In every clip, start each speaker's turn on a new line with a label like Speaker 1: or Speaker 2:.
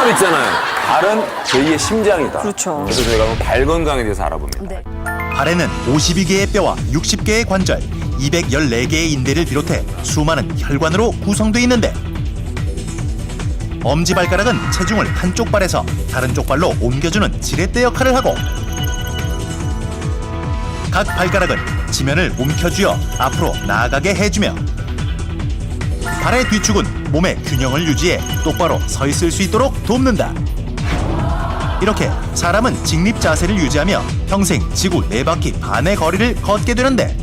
Speaker 1: 말 있잖아요. 발은 제2의 심장이다.
Speaker 2: 그렇죠.
Speaker 1: 그래서 저희가 한번 발 건강에 대해서 알아봅니다.
Speaker 2: 네.
Speaker 3: 발에는 52개의 뼈와 60개의 관절, 214개의 인대를 비롯해 수많은 혈관으로 구성되어 있는데 엄지발가락은 체중을 한쪽 발에서 다른 쪽 발로 옮겨주는 지렛대 역할을 하고 각 발가락은 지면을 움켜쥐어 앞으로 나아가게 해주며 발의 뒤축은 몸의 균형을 유지해 똑바로 서 있을 수 있도록 돕는다. 이렇게 사람은 직립 자세를 유지하며 평생 지구 4바퀴 반의 거리를 걷게 되는데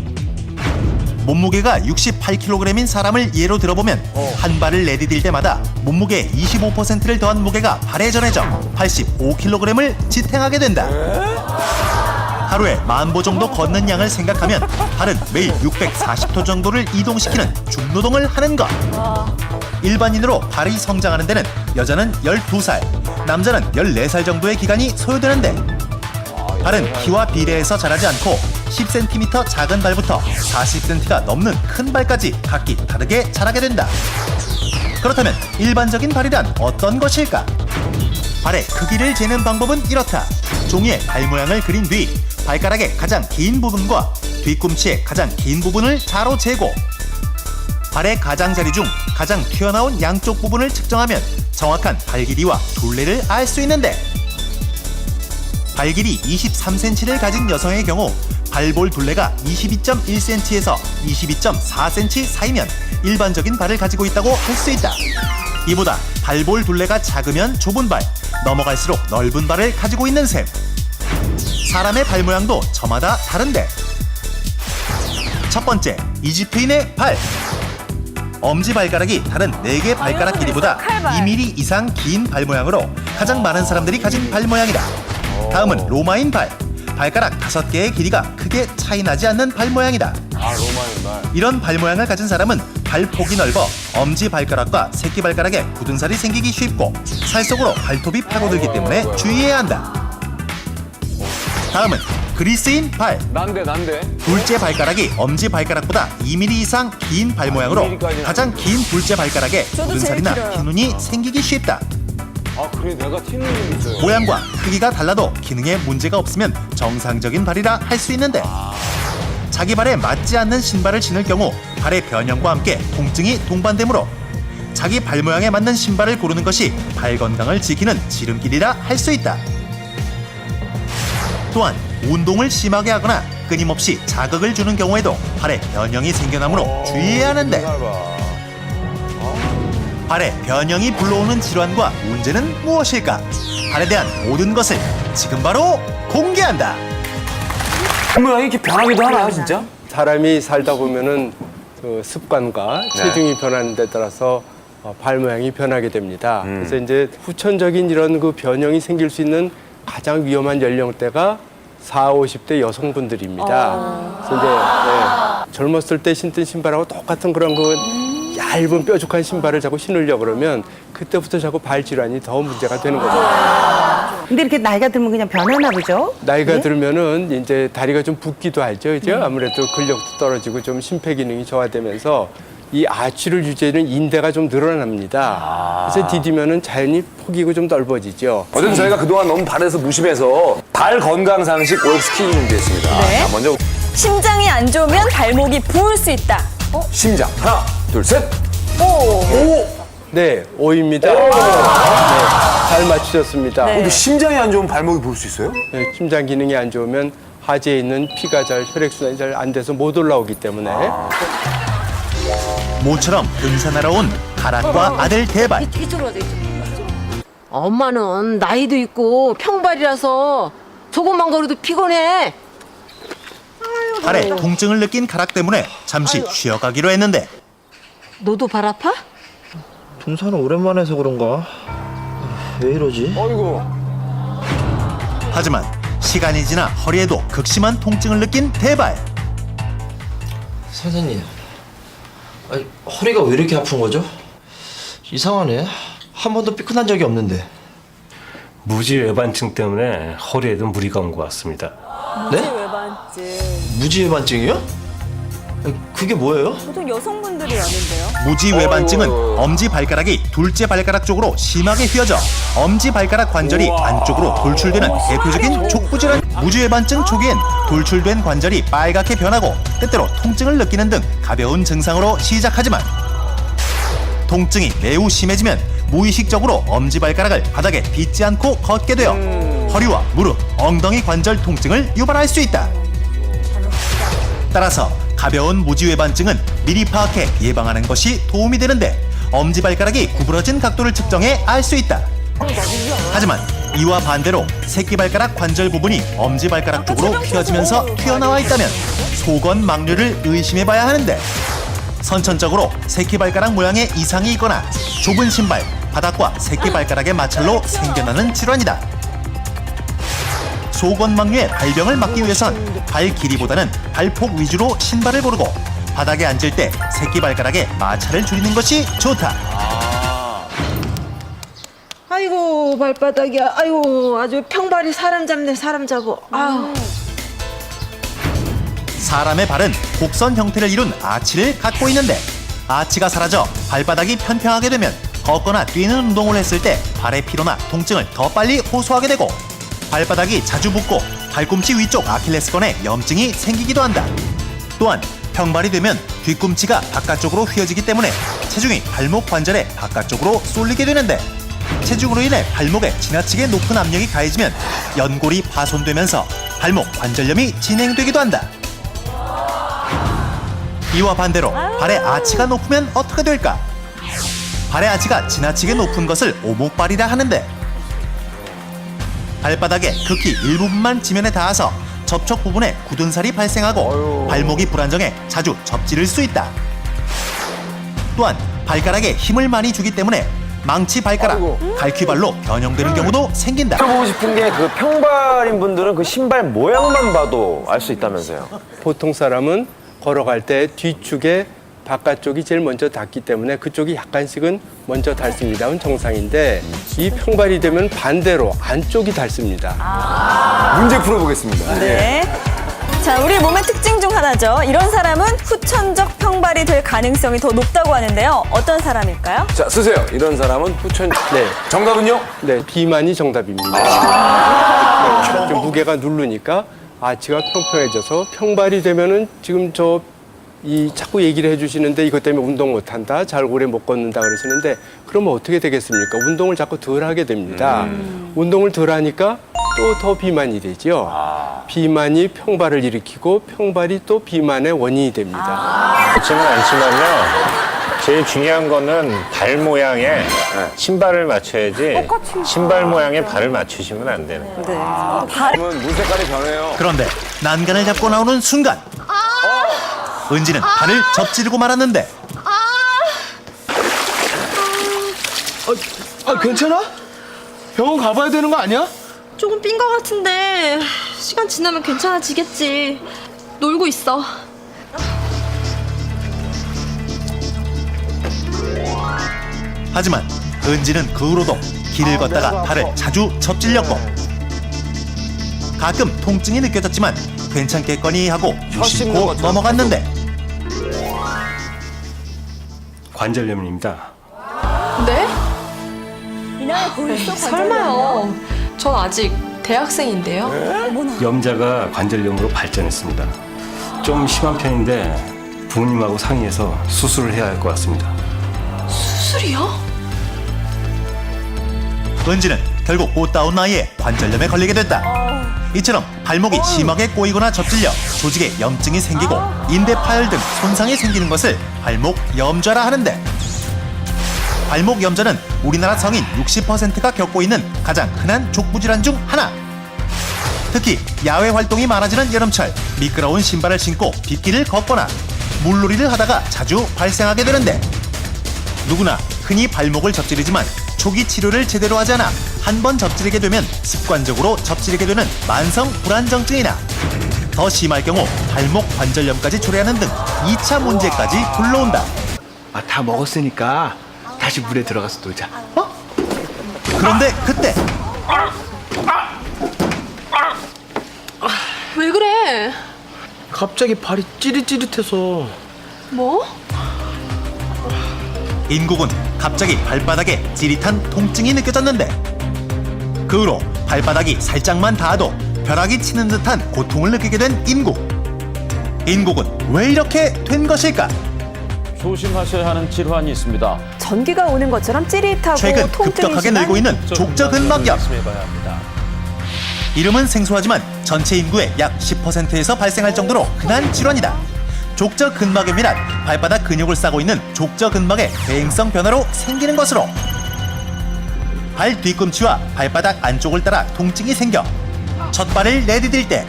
Speaker 3: 몸무게가 68kg인 사람을 예로 들어보면 한 발을 내디딜 때마다 몸무게의 25%를 더한 무게가 발에 전해져 85kg을 지탱하게 된다. 하루에 10,000보 정도 걷는 양을 생각하면 발은 매일 640도 정도를 이동시키는 중노동을 하는 것. 일반인으로 발이 성장하는 데는 여자는 12살, 남자는 14살 정도의 기간이 소요되는데 발은 키와 비례해서 자라지 않고 10cm 작은 발부터 40cm가 넘는 큰 발까지 각기 다르게 자라게 된다. 그렇다면 일반적인 발이란 어떤 것일까? 발의 크기를 재는 방법은 이렇다. 종이에 발 모양을 그린 뒤 발가락의 가장 긴 부분과 뒤꿈치의 가장 긴 부분을 자로 재고 발의 가장자리 중 가장 튀어나온 양쪽 부분을 측정하면 정확한 발 길이와 둘레를 알 수 있는데 발 길이 23cm를 가진 여성의 경우 발볼 둘레가 22.1cm에서 22.4cm 사이면 일반적인 발을 가지고 있다고 할 수 있다. 이보다 발볼 둘레가 작으면 좁은 발, 넘어갈수록 넓은 발을 가지고 있는 셈. 사람의 발 모양도 저마다 다른데 첫 번째, 이집트인의 발. 엄지발가락이 다른 4개 발가락 길이보다 2mm 이상 긴 발 모양으로 가장 많은 사람들이 가진 발 모양이다. 다음은 로마인 발. 발가락 5개의 길이가 크게 차이 나지 않는 발 모양이다.
Speaker 1: 로마인 발.
Speaker 3: 이런 발 모양을 가진 사람은 발폭이 넓어 엄지발가락과 새끼발가락에 굳은 살이 생기기 쉽고 살 속으로 발톱이 파고들기 때문에 주의해야 한다. 다음은 그리스인 발.
Speaker 1: 난데.
Speaker 3: 둘째 발가락이 엄지발가락보다 2mm 이상 긴 발 모양으로
Speaker 1: 2mm
Speaker 3: 가장 긴 둘째 발가락에
Speaker 2: 저도
Speaker 3: 굳은
Speaker 2: 제일
Speaker 3: 살이나
Speaker 2: 길어요.
Speaker 3: 흰눈이 생기기 쉽다.
Speaker 1: 그래, 내가 튀는 게 있어요.
Speaker 3: 모양과 크기가 달라도 기능에 문제가 없으면 정상적인 발이라 할 수 있는데 자기 발에 맞지 않는 신발을 신을 경우 발의 변형과 함께 통증이 동반되므로 자기 발 모양에 맞는 신발을 고르는 것이 발 건강을 지키는 지름길이라 할 수 있다. 또한 운동을 심하게 하거나 끊임없이 자극을 주는 경우에도 발에 변형이 생겨나므로 주의해야 하는데 발에 변형이 불러오는 질환과 문제는 무엇일까? 발에 대한 모든 것을 지금 바로 공개한다.
Speaker 1: 모양이 이렇게 변하기도 하나요, 진짜?
Speaker 4: 사람이 살다 보면은 그 습관과 체중이 변하는 데 따라서 발 모양이 변하게 됩니다. 그래서 이제 후천적인 이런 그 변형이 생길 수 있는 가장 위험한 연령대가 40, 50대 여성분들입니다. 그래서 이제 젊었을 때 신던 신발하고 똑같은 그런 그 얇은 뾰족한 신발을 자꾸 신으려고 그러면 그때부터 자꾸 발 질환이 더 문제가 되는 겁니다.
Speaker 5: 근데 이렇게 나이가 들면 그냥 변하나 보죠?
Speaker 4: 나이가 들면은 이제 다리가 좀 붓기도 하죠, 그죠? 아무래도 근력도 떨어지고 좀 심폐 기능이 저하되면서 이 아치를 유지하는 인대가 좀 늘어납니다. 그래서 디디면은 자연히 폭이고 좀 넓어지죠.
Speaker 1: 어쨌든 저희가 그동안 너무 발에서 무심해서 발 건강 상식 OX 퀴즈 준비했습니다.
Speaker 2: 네.
Speaker 1: 자, 먼저
Speaker 2: 심장이 안 좋으면 발목이 부을 수 있다.
Speaker 1: 심장. 하나, 둘, 셋.
Speaker 4: 네, 오입니다. 네, 잘 맞추셨습니다.
Speaker 2: 네.
Speaker 1: 근데 심장이 안 좋으면 발목이 부을 수 있어요?
Speaker 4: 네, 심장 기능이 안 좋으면 하지에 있는 피가 잘 혈액순환이 잘 안 돼서 못 올라오기 때문에
Speaker 3: 모처럼 등산하러 온 가락과 아들 대발.
Speaker 6: 엄마는 나이도 있고 평발이라서 조금만 걸어도 피곤해.
Speaker 3: 발에 통증을 느낀 가락 때문에 잠시 쉬어가기로 했는데
Speaker 6: 너도 발 아파?
Speaker 7: 등산을 오랜만에 해서 그런가? 왜 이러지?
Speaker 1: 어이구.
Speaker 3: 하지만 시간이 지나 허리에도 극심한 통증을 느낀 대발.
Speaker 7: 선생님, 아니, 허리가 왜 이렇게 아픈 거죠? 이상하네. 한 번도 삐끗한 적이 없는데.
Speaker 8: 무지외반증 때문에 허리에도 무리가 온 것 같습니다.
Speaker 7: 네?
Speaker 2: 외반증.
Speaker 7: 무지외반증이요? 아니, 그게 뭐예요?
Speaker 2: 보통 여성분들이
Speaker 3: 무지외반증은
Speaker 1: 어이구.
Speaker 3: 엄지발가락이 둘째 발가락 쪽으로 심하게 휘어져 엄지발가락 관절이 안쪽으로 돌출되는 대표적인 족부질환. 무지외반증 초기엔 돌출된 관절이 빨갛게 변하고 때때로 통증을 느끼는 등 가벼운 증상으로 시작하지만 통증이 매우 심해지면 무의식적으로 엄지발가락을 바닥에 딛지 않고 걷게 되어 허리와 무릎, 엉덩이 관절 통증을 유발할 수 있다. 따라서 가벼운 무지외반증은 미리 파악해 예방하는 것이 도움이 되는데 엄지발가락이 구부러진 각도를 측정해 알 수 있다. 하지만 이와 반대로 새끼발가락 관절 부분이 엄지발가락 쪽으로 휘어지면서 튀어나와 있다면 소건막류를 의심해봐야 하는데 선천적으로 새끼발가락 모양의 이상이 있거나 좁은 신발, 바닥과 새끼발가락의 마찰로 생겨나는 질환이다. 소건막류의 발병을 막기 위해선 발 길이보다는 발폭 위주로 신발을 고르고 바닥에 앉을 때 새끼발가락에 마찰을 줄이는 것이 좋다.
Speaker 6: 아이고 발바닥이야. 아이고 아주 평발이 사람 잡네 사람 잡어. 아우.
Speaker 3: 사람의 발은 곡선 형태를 이룬 아치를 갖고 있는데 아치가 사라져 발바닥이 평평하게 되면 걷거나 뛰는 운동을 했을 때 발의 피로나 통증을 더 빨리 호소하게 되고 발바닥이 자주 붓고 발꿈치 위쪽 아킬레스건에 염증이 생기기도 한다. 또한 평발이 되면 뒤꿈치가 바깥쪽으로 휘어지기 때문에 체중이 발목 관절에 바깥쪽으로 쏠리게 되는데 체중으로 인해 발목에 지나치게 높은 압력이 가해지면 연골이 파손되면서 발목 관절염이 진행되기도 한다. 이와 반대로 발의 아치가 높으면 어떻게 될까? 발의 아치가 지나치게 높은 것을 오목발이라 하는데 발바닥의 극히 일부분만 지면에 닿아서 접촉 부분에 굳은 살이 발생하고 발목이 불안정해 자주 접지를 수 있다. 또한 발가락에 힘을 많이 주기 때문에 망치 발가락, 갈퀴발로 변형되는 경우도 생긴다.
Speaker 1: 보고 싶은 게 그 평발인 분들은 그 신발 모양만 봐도 알 수 있다면서요.
Speaker 4: 보통 사람은 걸어갈 때 뒤축에 바깥쪽이 제일 먼저 닿기 때문에 그쪽이 약간씩은 먼저 닳습니다는 정상인데 이 평발이 되면 반대로 안쪽이 닳습니다.
Speaker 1: 문제 풀어보겠습니다.
Speaker 2: 네. 자, 우리 몸의 특징 중 하나죠. 이런 사람은 후천적 평발이 될 가능성이 더 높다고 하는데요. 어떤 사람일까요?
Speaker 1: 자, 쓰세요. 이런 사람은 후천.
Speaker 4: 네.
Speaker 1: 정답은요?
Speaker 4: 네, 비만이 정답입니다. 네, 좀 무게가 누르니까 아치가 평평해져서 평발이 되면은 지금 자꾸 얘기를 해주시는데 이것 때문에 운동 못한다, 잘 오래 못 걷는다 그러시는데 그러면 어떻게 되겠습니까? 운동을 자꾸 덜 하게 됩니다. 운동을 덜 하니까 또 더 비만이 되죠. 비만이 평발을 일으키고 평발이 또 비만의 원인이 됩니다.
Speaker 9: 그렇지는 않지만요. 제일 중요한 거는 발 모양에 신발을 맞춰야지 신발 모양에 발을 맞추시면 안 되는 거예요.
Speaker 1: 그러면 눈 색깔이 변해요.
Speaker 3: 그런데 난간을 잡고 나오는 순간 은지는 발을 접지르고 말았는데
Speaker 10: 괜찮아? 병원 가봐야 되는 거 아니야?
Speaker 11: 조금 삔 것 같은데 시간 지나면 괜찮아지겠지. 놀고 있어.
Speaker 3: 하지만 은지는 그 후로도 길을 걷다가 발을 자주 접질렸고 가끔 통증이 느껴졌지만 괜찮겠거니 하고 무심코 넘어갔는데
Speaker 8: 관절염입니다.
Speaker 11: 네?
Speaker 2: 이 나이 벌써
Speaker 11: 설마요. 전 아직 대학생인데요.
Speaker 8: 염자가 관절염으로 발전했습니다. 좀 심한 편인데 부모님하고 상의해서 수술을 해야 할 것 같습니다.
Speaker 11: 수술이요?
Speaker 3: 은지는 결국 꽃다운 나이에 관절염에 걸리게 됐다. 이처럼 발목이 심하게 꼬이거나 접질려 조직에 염증이 생기고 인대 파열 등 손상이 생기는 것을 발목 염좌라 하는데 발목 염좌는 우리나라 성인 60%가 겪고 있는 가장 흔한 족부질환 중 하나. 특히 야외 활동이 많아지는 여름철 미끄러운 신발을 신고 빗길을 걷거나 물놀이를 하다가 자주 발생하게 되는데 누구나 흔히 발목을 접지르지만 초기 치료를 제대로 하지 않아 한 번 접지르게 되면 습관적으로 접지르게 되는 만성 불안정증이나 더 심할 경우 발목 관절염까지 초래하는 등 2차 문제까지 불러온다.
Speaker 10: 다 먹었으니까 다시 물에 들어가서 놀자.
Speaker 3: 그런데 그때
Speaker 11: 왜 그래?
Speaker 10: 갑자기 발이 찌릿찌릿해서.
Speaker 11: 뭐?
Speaker 3: 인국은 갑자기 발바닥에 찌릿한 통증이 느껴졌는데 그 후로 발바닥이 살짝만 닿아도 벼락이 치는 듯한 고통을 느끼게 된 인국. 인국은 왜 이렇게 된 것일까?
Speaker 12: 조심하셔야 하는 질환이 있습니다.
Speaker 2: 전기가 오는 것처럼 찌릿하고
Speaker 3: 최근
Speaker 2: 통증이
Speaker 3: 급격하게
Speaker 2: 심한
Speaker 3: 늘고 있는 족저근막염. 이름은 생소하지만 전체 인구의 약 10%에서 발생할 정도로 흔한 질환이다. 족저근막염이란 발바닥 근육을 싸고 있는 족저근막의 대행성 변화로 생기는 것으로 발 뒤꿈치와 발바닥 안쪽을 따라 통증이 생겨 첫 발을 내디딜 때,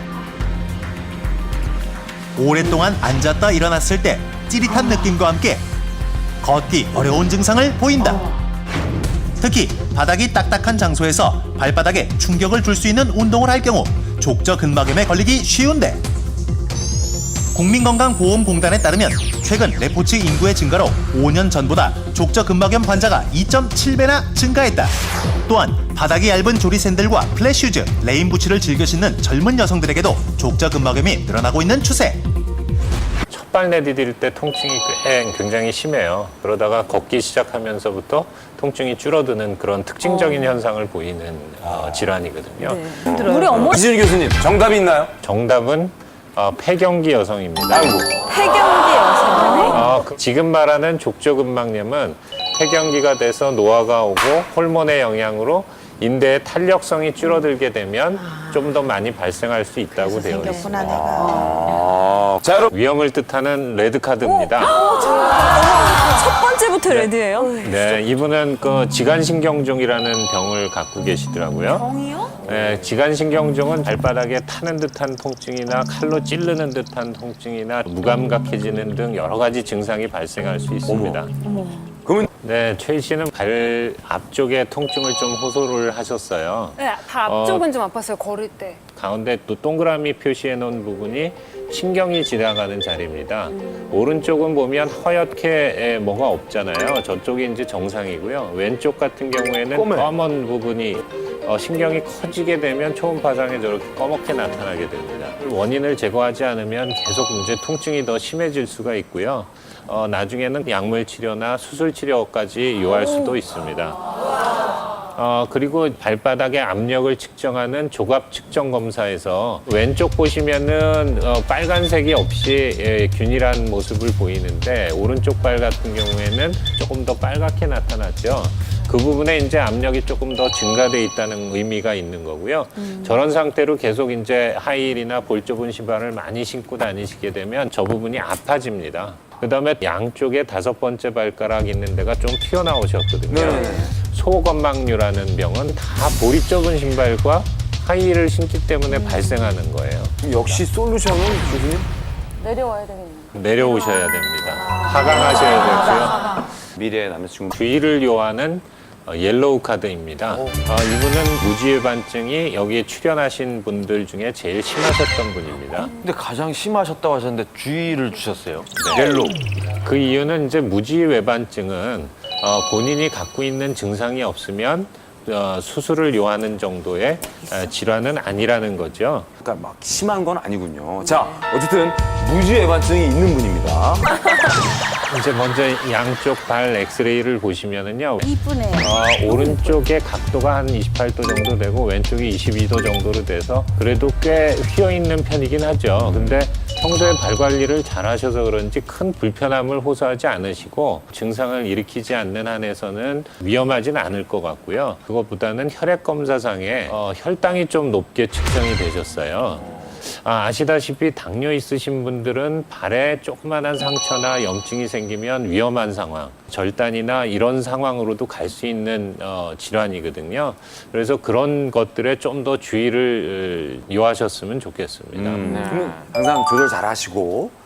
Speaker 3: 오랫동안 앉았다 일어났을 때 찌릿한 느낌과 함께 걷기 어려운 증상을 보인다. 특히 바닥이 딱딱한 장소에서 발바닥에 충격을 줄 수 있는 운동을 할 경우 족저근막염에 걸리기 쉬운데, 국민건강보험공단에 따르면 최근 레포츠 인구의 증가로 5년 전보다 족저근막염 환자가 2.7배나 증가했다. 또한 바닥이 얇은 조리 샌들과 플랫슈즈, 레인부츠를 즐겨 신는 젊은 여성들에게도 족저근막염이 늘어나고 있는 추세.
Speaker 9: 첫발 내디딜 때 통증이 굉장히 심해요. 그러다가 걷기 시작하면서부터 통증이 줄어드는 그런 특징적인 현상을 보이는 질환이거든요.
Speaker 2: 우리 어머니
Speaker 1: 이진희 교수님, 정답이 있나요?
Speaker 9: 정답은 폐경기 여성입니다.
Speaker 2: 폐경기 여성.
Speaker 9: 지금 말하는 족저근막염은 폐경기가 돼서 노화가 오고 호르몬의 영향으로 인대의 탄력성이 줄어들게 되면 좀 더 많이 발생할 수 있다고 되어 있습니다.
Speaker 1: 자, 여러분.
Speaker 9: 위험을 뜻하는 레드카드입니다.
Speaker 2: 첫 번째부터 레드예요?
Speaker 9: 네, 이분은 그 지간신경종이라는 병을 갖고 계시더라고요.
Speaker 2: 병이요?
Speaker 9: 네, 지간신경종은 발바닥에 타는 듯한 통증이나 칼로 찌르는 듯한 통증이나 무감각해지는 등 여러 가지 증상이 발생할 수 있습니다.
Speaker 1: 그러면
Speaker 9: 네, 최 씨는 발 앞쪽에 통증을 좀 호소를 하셨어요.
Speaker 11: 네, 발 앞쪽은 좀 아팠어요. 걸을 때.
Speaker 9: 가운데 또 동그라미 표시해 놓은 부분이 신경이 지나가는 자리입니다. 오른쪽은 보면 허옇게 뭐가 없잖아요. 저쪽이 이제 정상이고요. 왼쪽 같은 경우에는 검은 부분이 신경이 커지게 되면 초음파상에 저렇게 검게 나타나게 됩니다. 원인을 제거하지 않으면 계속 이제 통증이 더 심해질 수가 있고요. 나중에는 약물 치료나 수술 치료까지 요할 수도 있습니다. 그리고 발바닥의 압력을 측정하는 조갑 측정 검사에서 왼쪽 보시면은 빨간색이 없이 균일한 모습을 보이는데 오른쪽 발 같은 경우에는 조금 더 빨갛게 나타났죠. 그 부분에 이제 압력이 조금 더 증가돼 있다는 의미가 있는 거고요. 저런 상태로 계속 이제 하이힐이나 볼 좁은 신발을 많이 신고 다니시게 되면 저 부분이 아파집니다. 그다음에 양쪽에 5번째 발가락 있는 데가 좀 튀어나오셨거든요. 소건막류라는 병은 다 볼이 좁은 신발과 하이힐을 신기 때문에 발생하는 거예요.
Speaker 1: 역시 솔루션은 교수님?
Speaker 11: 내려와야 되겠네요.
Speaker 9: 내려오셔야 됩니다. 하강하셔야 되고요.
Speaker 1: 미래의 남자친구.
Speaker 9: 주의를 요하는 옐로우 카드입니다. 이분은 무지외반증이 여기에 출연하신 분들 중에 제일 심하셨던 분입니다.
Speaker 12: 근데 가장 심하셨다고 하셨는데 주의를 주셨어요.
Speaker 9: 옐로우. 그 이유는 이제 무지외반증은 본인이 갖고 있는 증상이 없으면 수술을 요하는 정도의 질환은 아니라는 거죠.
Speaker 1: 그러니까 막 심한 건 아니군요. 자, 어쨌든 무지외반증이 있는 분입니다.
Speaker 9: 이제 먼저 양쪽 발 엑스레이를 보시면은요.
Speaker 5: 이쁘네요.
Speaker 9: 오른쪽의 각도가 한 28도 정도 되고 왼쪽이 22도 정도로 돼서 그래도 꽤 휘어 있는 편이긴 하죠. 근데 평소에 발 관리를 잘 하셔서 그런지 큰 불편함을 호소하지 않으시고 증상을 일으키지 않는 한에서는 위험하진 않을 것 같고요. 그것보다는 혈액 검사상에 혈당이 좀 높게 측정이 되셨어요. 아시다시피 당뇨 있으신 분들은 발에 조그만한 상처나 염증이 생기면 위험한 상황, 절단이나 이런 상황으로도 갈 수 있는 질환이거든요. 그래서 그런 것들에 좀 더 주의를 요하셨으면 좋겠습니다.
Speaker 1: 항상 조절 잘 하시고,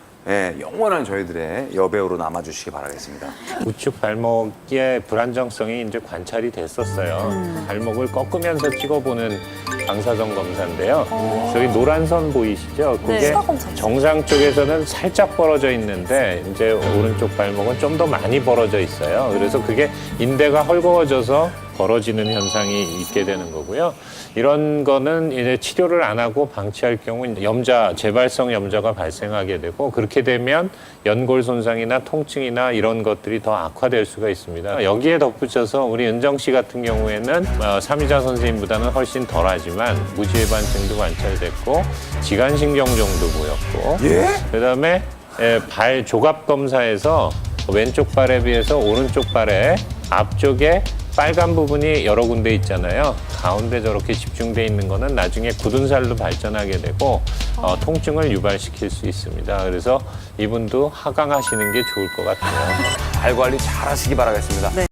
Speaker 1: 영원한 저희들의 여배우로 남아주시기 바라겠습니다.
Speaker 9: 우측 발목의 불안정성이 이제 관찰이 됐었어요. 발목을 꺾으면서 찍어보는 방사선 검사인데요. 저기 노란 선 보이시죠? 그게 정상 쪽에서는 살짝 벌어져 있는데 이제 오른쪽 발목은 좀 더 많이 벌어져 있어요. 그래서 그게 인대가 헐거워져서 벌어지는 현상이 있게 되는 거고요. 이런 거는 이제 치료를 안 하고 방치할 경우 염좌, 재발성 염좌가 발생하게 되고 그렇게 되면 연골 손상이나 통증이나 이런 것들이 더 악화될 수가 있습니다. 여기에 덧붙여서 우리 은정 씨 같은 경우에는 삼이자 선생님보다는 훨씬 덜하지만 무지해반증도 관찰됐고 지간신경종도 보였고 그다음에 발 조갑 검사에서 왼쪽 발에 비해서 오른쪽 발에 앞쪽에 빨간 부분이 여러 군데 있잖아요. 가운데 저렇게 집중돼 있는 거는 나중에 굳은 살로 발전하게 되고 통증을 유발시킬 수 있습니다. 그래서 이분도 하강하시는 게 좋을 것 같아요.
Speaker 1: 발 관리 잘 하시기 바라겠습니다.